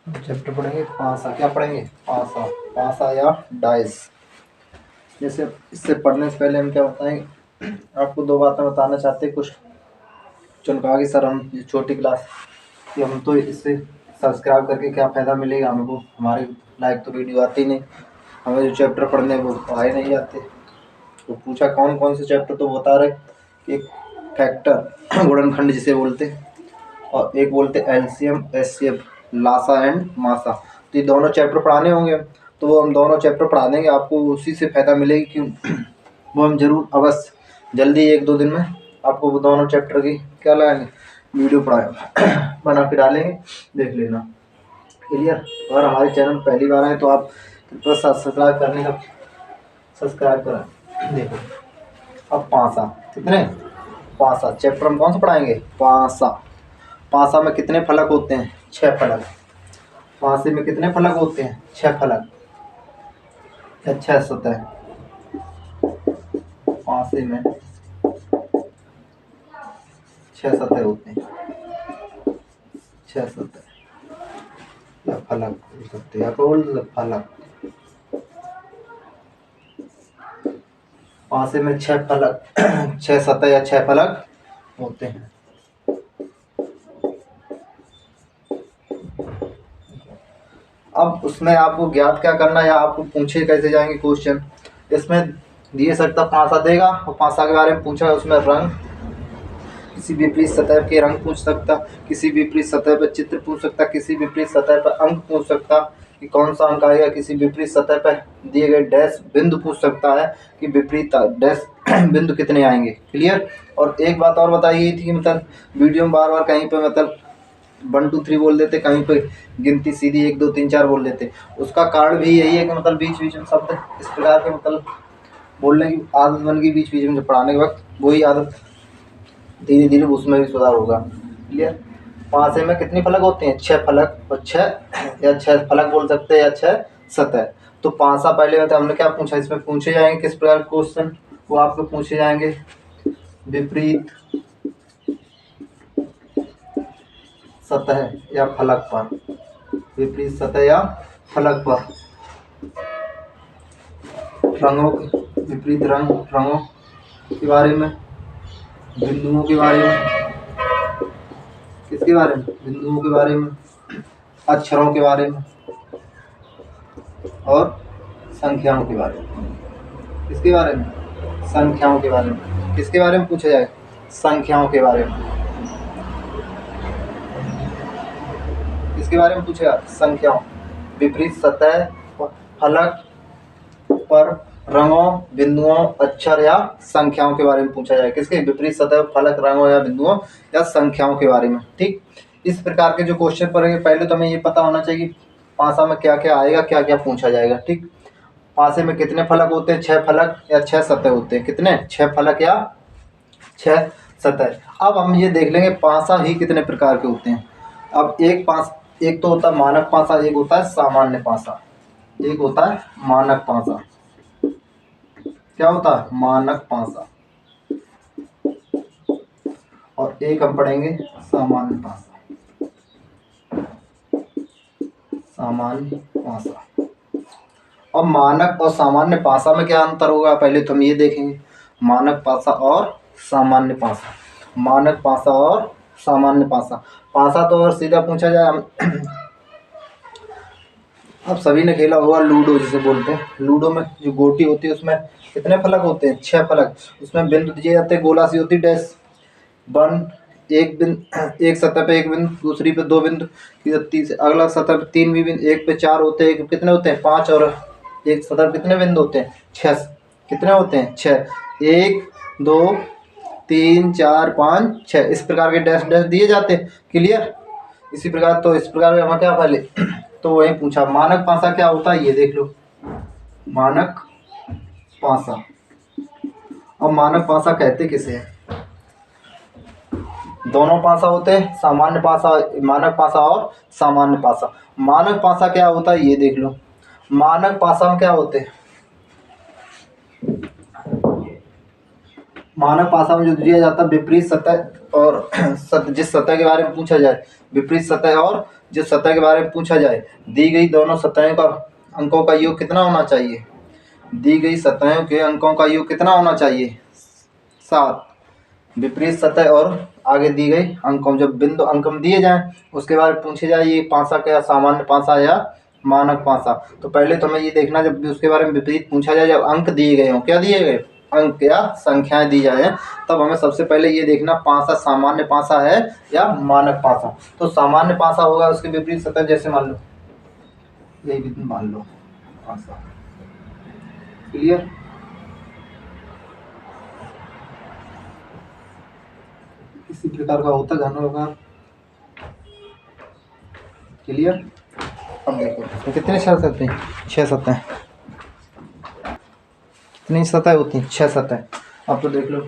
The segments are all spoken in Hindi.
चैप्टर पढ़ेंगे पासा। क्या पढ़ेंगे? पासा। पासा या डाइस। जैसे इससे पढ़ने से पहले हम क्या बताएंगे, आपको दो बातें बताना चाहते हैं। कुछ चुनका कि सर हम छोटी क्लास कि हम तो इससे सब्सक्राइब करके क्या फ़ायदा मिलेगा हमको, हमारे लायक तो वीडियो आती नहीं, हमें जो चैप्टर पढ़ने वो पढ़ाए नहीं जाते। तो पूछा कौन कौन से चैप्टर, तो बता रहे कि एक फैक्टर गुणनखंड जिसे बोलते हैं, और एक बोलते एलसीएम एचसीएफ, लासा एंड मासा। तो ये दोनों चैप्टर पढ़ाने होंगे, तो वो हम दोनों चैप्टर पढ़ा देंगे, आपको उसी से फ़ायदा मिलेगी कि वो हम ज़रूर अवश्य जल्दी 1-2 दिन में आपको वो दोनों चैप्टर की क्या लगाएंगे, वीडियो पढ़ा बना के डालेंगे, देख लेना। क्लियर? अगर हमारे चैनल पहली बार आए तो आप कृपया सब्सक्राइब करने का सब्सक्राइब करें। देखो अब पासा कितने, पासा चैप्टर हम कौन सा पढ़ाएंगे? पासा। पासा में कितने फलक होते हैं? 6 फलक। पासे में कितने फलक होते हैं? 6 फलक या 6 सतह। पासे में 6 सतह होते हैं, 6 सतह या फलक बोल सकते हैं, या बोल फलक। पासे में 6 फलक 6 सतह या 6 फलक होते हैं। अब उसमें आपको ज्ञात क्या करना है, या आपको पूछे कैसे जाएंगे क्वेश्चन, इसमें दिए सकता पासा देगा और पासा के बारे में पूछा, उसमें रंग, किसी विपरीत सतह के रंग पूछ सकता, किसी विपरीत सतह पर चित्र पूछ सकता, किसी विपरीत सतह पर अंक पूछ सकता कि कौन सा अंक आएगा, किसी विपरीत सतह पर दिए गए डैश बिंदु पूछ सकता है कि विपरीत डैश बिंदु कितने आएंगे। क्लियर? और एक बात और बताई गई थी कि मतलब वीडियो में बार बार कहीं पे मतलब 1 2 3 बोल देते, कहीं पे गिनती सीधी 1 2 3 4 बोल देते। उसका कारण भी यही है कि मतलब बीच बीच में शब्द इस प्रकार के मतलब बोलने की आदत बन गई बीच बीच में, जब पढ़ाने के वक्त वही आदत धीरे धीरे उसमें भी सुधार होगा। क्लियर? पासे में कितने फलक होते हैं? 6 फलक, और 6 या 6 फलक बोल सकते हैं, या 6 सतह। तो पासा पहले में तो हमने क्या पूछा, इसमें पूछे जाएंगे किस प्रकार क्वेश्चन, वो आपको पूछे जाएंगे विपरीत सतह या फलक पर, विपरीत सतह या फलक पर रंगों के विपरीत रंग, रंगों के बारे में, बिंदुओं के बारे में, किसके बारे में? बिंदुओं के बारे में, अक्षरों के बारे में, और संख्याओं के बारे में। किसके बारे में? संख्याओं के बारे में। किसके बारे में पूछा जाए? संख्याओं के बारे में। किसके बारे में पूछेगा? संख्याओं। विपरीत सतह फलक पर रंगों, बिंदुओं, अक्षर या संख्याओं के बारे में पूछा जाए। किसके? विपरीत सतह फलक, रंगों या बिंदुओं या संख्याओं के बारे में। ठीक, इस प्रकार के जो क्वेश्चन पढ़ेंगे, पहले तो हमें ये पता होना चाहिए कि पासा में क्या क्या आएगा, क्या क्या पूछा जाएगा। ठीक, पासे में कितने फलक होते हैं? 6 फलक या 6 सतह होते हैं। कितने? 6 फलक या 6 सतह। अब हम ये देख लेंगे पासा ही कितने प्रकार के होते हैं। अब एक तो होता है मानक पासा, एक होता है सामान्य पासा। एक होता है मानक पासा। क्या होता है? मानक पासा। और एक हम पढ़ेंगे सामान्य पासा। सामान्य पासा। अब मानक और सामान्य पासा में क्या अंतर होगा, पहले तो हम ये देखेंगे। मानक पासा और सामान्य पासा। मानक पासा और सामान्य पासा। पासा तो और सीधा पूछा जाए, अब सभी ने खेला होगा लूडो जिसे बोलते हैं। लूडो में जो गोटी होती है उसमें कितने फलक होते हैं? 6 फलक। उसमें बिंदु दिए जाते हैं, गोला सी होती है डैश, वन, एक बिंदु, एक सतह पे एक बिंदु, दूसरी पे 2 बिंदु, अगला सतह पे 3 भी बिंदु, एक पे 4 होते हैं, एक कितने होते हैं? 5, और एक सतह पे कितने बिंदु होते हैं? 6। कितने होते हैं? 6। 1 2 3 4 5 6, इस प्रकार के डैश डैश दिए जाते हैं। क्लियर? इसी प्रकार, तो इस प्रकार हम क्या पहले तो वही पूछा मानक पासा क्या होता है, ये देख लो। मानक पासा। अब मानक पासा कहते किसे हैं? दोनों पासा होते हैं, सामान्य पासा, मानक पासा और सामान्य पासा। मानक पासा क्या होता है, ये देख लो। मानक पासा में क्या होते हैं? मानक पासा में जो दिया जाता है विपरीत सतह और जिस सतह के बारे में पूछा जाए, विपरीत सतह और जिस सतह के बारे में पूछा जाए, दी गई दोनों सतहों का अंकों का योग कितना होना चाहिए? दी गई सतहों के अंकों का योग कितना होना चाहिए? 7। विपरीत सतह और आगे दी गई अंकों, जब बिंदु अंक दिए जाएं उसके बारे में पूछे जाए ये पासा क्या सामान्य पासा या मानक पासा, तो पहले तो हमें ये देखना जब भी उसके बारे में विपरीत पूछा जाए, जब अंक दिए गए हों, क्या दिए गए अंक या संख्याएं दी जाए, तब हमें सबसे पहले ये देखना पासा सामान्य पासा है या मानक पासा। तो सामान्य पासा होगा उसके विपरीत सतह, जैसे मान लो यही भी मान लो पासा। क्लियर? किसी प्रकार का होता घनोकार। क्लियर? अब देखो तो कितने सतह? 6 सतह। कितनी सतह होती हैं? 6 सतह। अब तो देख लो,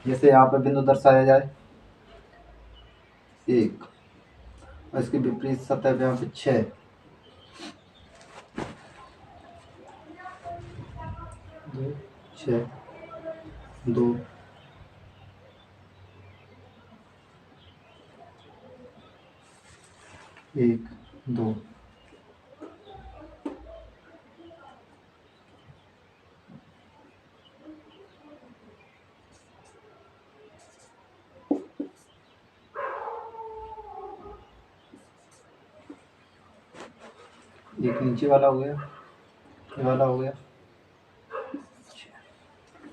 जैसे यहाँ पे बिंदु दर्शाया जाए 1 और इसके विपरीत सतह पे यहाँ पे 6, 6 2 1 2। एक नीचे वाला हो गया, ये वाला हो गया।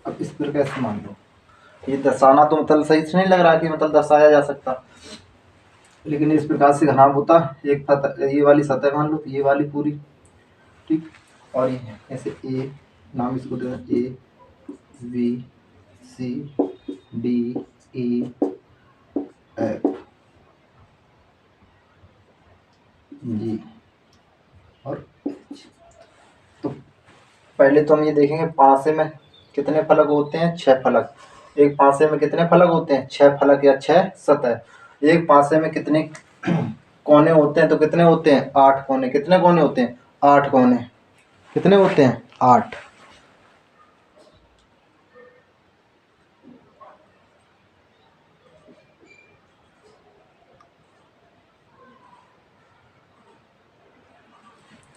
अब इस प्रकार से मान लो, ये दर्शाना तो मतलब सही से नहीं लग रहा कि मतलब दर्शाया जा सकता, लेकिन इस प्रकार से घनाभ होता। एक ये वाली सतह मान लो, ये वाली पूरी, ठीक, और ये ऐसे ए नाम इसको देना, A B C D E F G और एच। तो पहले तो हम ये देखेंगे पासे में कितने फलक होते हैं? 6 फलक। एक पासे में कितने फलक होते हैं? 6 फलक या 6 सतह। एक पासे में कितने कोने होते हैं? तो कितने होते हैं? 8 कोने। कितने कोने होते हैं? 8 कोने। कितने होते हैं? 8।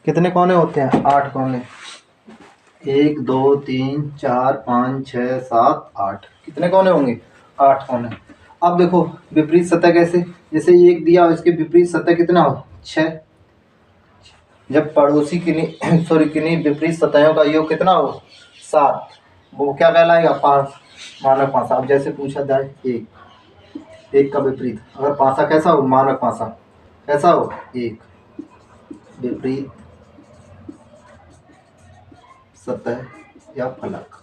कितने कोने होते हैं? 8 कोने। 1 2 3 4 5 6 7 8। कितने कोने होंगे? 8 कोने। अब देखो विपरीत सतह कैसे, जैसे एक दिया और इसके विपरीत सतह कितना हो? 6। जब पड़ोसी किन्हीं सॉरी किन्हीं विपरीत सतहों का योग कितना हो? 7, वो क्या कहलाएगा? 5, मानक पासा। अब जैसे पूछा जाए एक का विपरीत, अगर पासा कैसा हो? मानक पासा कैसा हो? एक विपरीत सतह या फलक,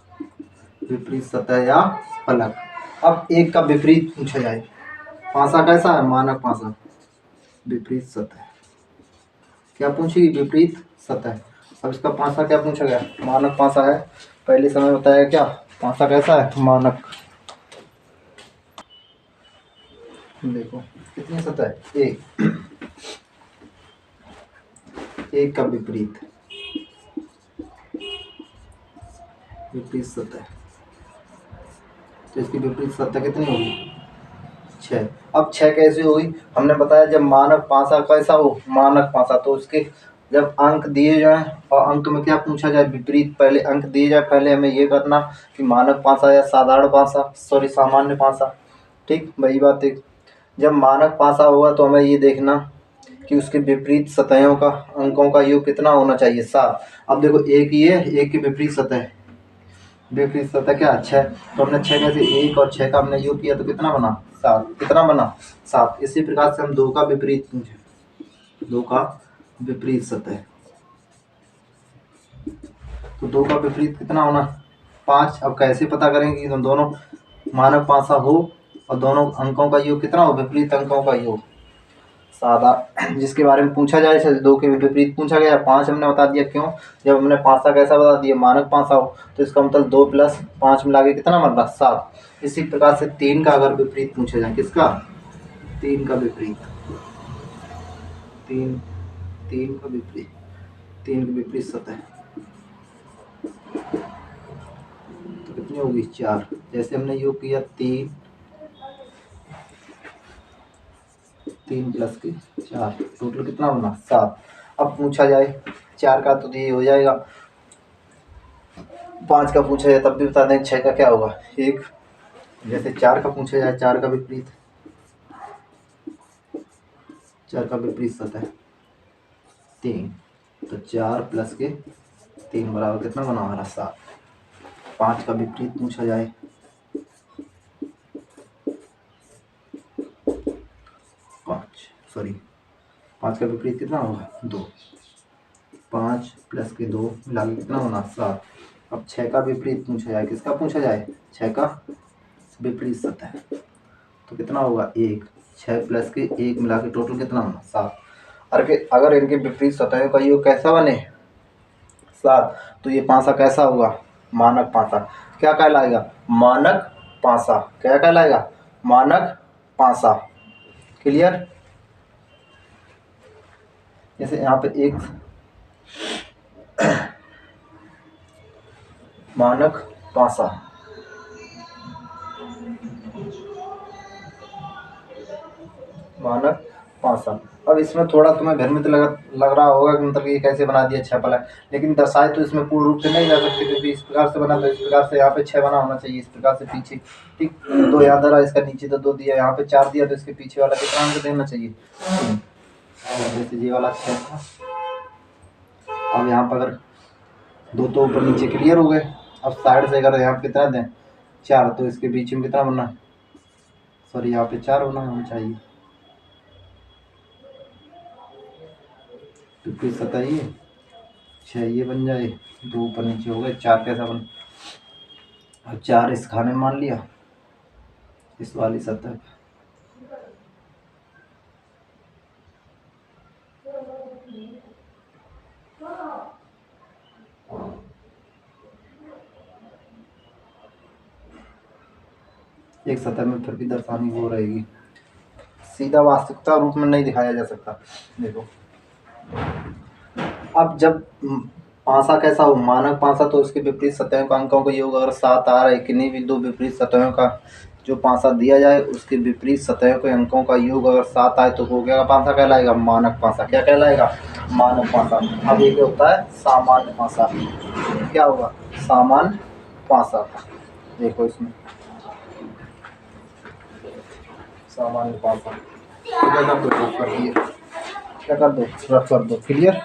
विपरीत सतह या फलक। अब एक का विपरीत पूछा जाए, पासा कैसा है? मानक पासा। विपरीत सतह क्या पूछेगी? विपरीत सतह। अब इसका पासा क्या पूछा गया? मानक पासा है। पहले समय बताया क्या पासा कैसा है? मानक। देखो कितनी सतह है? एक का विपरीत सतह, तो इसकी विपरीत सतह कितनी होगी? 6। अब 6 कैसे होगी? हमने बताया जब मानक पासा कैसा हो? मानक पासा, तो उसके जब अंक दिए जाएं और अंक में क्या पूछा जाए? विपरीत। पहले अंक दिए जाए, पहले हमें ये करना कि मानक पासा या साधारण पासा, सॉरी सामान्य पासा, ठीक, वही बात है। जब मानक पासा होगा तो हमें ये देखना कि उसके विपरीत सतहों का अंकों का योग कितना होना चाहिए? 7। अब देखो एक ये एक की विपरीत सतह, विपरीत सतह क्या? 6। तो हमने 6 में से 1 और 6 का हमने योग किया तो कितना बना? 7। कितना बना? 7। इसी प्रकार से हम 2 का विपरीत पूछे, 2 का विपरीत सतह, तो 2 का विपरीत कितना होना? 5। अब कैसे पता करेंगे कि दोनों मानक पासा हो और दोनों अंकों का योग कितना हो? विपरीत अंकों का योग। सादा जिसके बारे में पूछा जाए, 2 के विपरीत पूछा गया, 5 हमने बता दिया। क्यों? जब हमने पासा कैसा बता दिया? मानक पासा हो, तो इसका मतलब 2 + 5 मिला के कितना बन रहा? 7। इसी प्रकार से 3 का अगर विपरीत पूछा जाए, किसका? 3 का विपरीत, 3 का विपरीत, 3 की विपरीत सतह तो कितनी होगी? 4। जैसे हमने योग किया 3 प्लस के 4, टोटल कितना बना 7। अब पूछा जाए 4 का तो ये हो जाएगा, 5 का पूछा जाए तब भी बता दें 6 का क्या होगा 1। जैसे 4 का पूछा जाए 4 का विपरीत 7 है 3, तो 4 प्लस के 3 बराबर कितना बना हमारा 7। 5 का विपरीत पूछा जाए 5 का विपरीत कितना होगा 2। 5 प्लस के 2 मिला के कितना होना 7। अब 6 का विपरीत पूछा जाए, किसका पूछा जाए 6 का विपरीत 7 है तो कितना होगा 1। 6 प्लस के 1 मिला के टोटल कितना होना 7। अगर इनके विपरीत सतहों का योग कैसा बने 7, तो ये पासा कैसा होगा मानक पासा। क्या कहलाएगा मानक पासा। क्या कहलाएगा मानक पासा। क्लियर। जैसे यहाँ पे एक मानक पासा, मानक पासा। अब इसमें थोड़ा तुम्हें भ्रमित लग रहा होगा कि मतलब ये कैसे बना दिया 6 पला, लेकिन दर्शाए तो इसमें पूर्ण रूप से नहीं जा सकते क्योंकि इस प्रकार से बना, तो इस प्रकार से यहाँ पे 6 बना होना चाहिए, इस प्रकार से पीछे। ठीक, 2 याद आ रहा है, इसका नीचे तो 2 दिया, यहाँ पे 4 दिया, तो इसके पीछे वाला कितना अंक देना चाहिए 3। जैसे ये वाला 6 था। अब यहाँ पर अगर 2 तो ऊपर नीचे क्लियर हो गए। अब साइड से अगर यहाँ पे कितना दें 4, तो इसके बीच में कितना बनना, सॉरी यहाँ पे 4 होना चाहिए। तो सतह ये 6 ये बन जाए, 2 ऊपर नीचे हो गए, 4 कैसा बन। अब 4 इस खाने में मान लिया इस वाली सतह पे। एक सतह में फिर भी दर्शानी वो रहेगी, सीधा वास्तविकता रूप में नहीं दिखाया जा सकता। देखो अब जब पासा कैसा हो मानक पासा, तो उसके विपरीत सतहों का अंकों का योग अगर 7 आ रहा है, किन्हीं भी 2 विपरीत सतहों का जो पासा दिया जाए उसके विपरीत सतहों के अंकों का योग अगर 7 आए तो वो क्या पासा कहलाएगा मानक पासा। क्या कहलाएगा मानक पासा। अब ये क्या होता है सामान्य पासा। क्या होगा सामान्य पासा। देखो इसमें सामान्य पासा क्या कर दो, रफ कर दो, क्लियर।